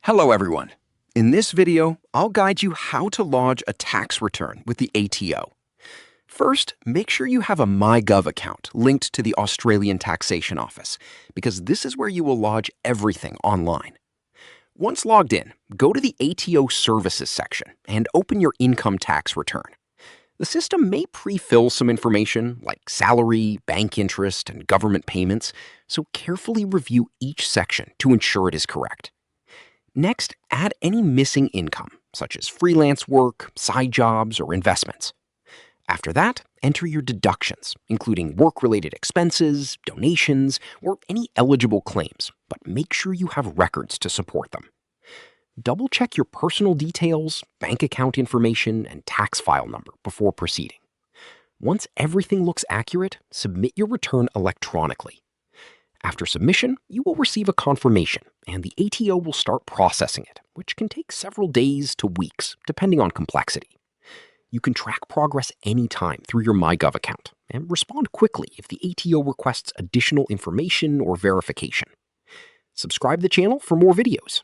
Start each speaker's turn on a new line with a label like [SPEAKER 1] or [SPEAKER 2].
[SPEAKER 1] Hello everyone. In this video, I'll guide you how to lodge a tax return with the ATO. First, make sure you have a MyGov account linked to the Australian Taxation Office, because this is where you will lodge everything online. Once logged in, go to the ATO Services section and open your income tax return. The system may pre-fill some information like salary, bank interest, and government payments, so carefully review each section to ensure it is correct. Next, add any missing income, such as freelance work, side jobs, or investments. After that, enter your deductions, including work-related expenses, donations, or any eligible claims, but make sure you have records to support them. Double-check your personal details, bank account information, and tax file number before proceeding. Once everything looks accurate, submit your return electronically. After submission, you will receive a confirmation, and the ATO will start processing it, which can take several days to weeks, depending on complexity. You can track progress anytime through your MyGov account, and respond quickly if the ATO requests additional information or verification. Subscribe to the channel for more videos.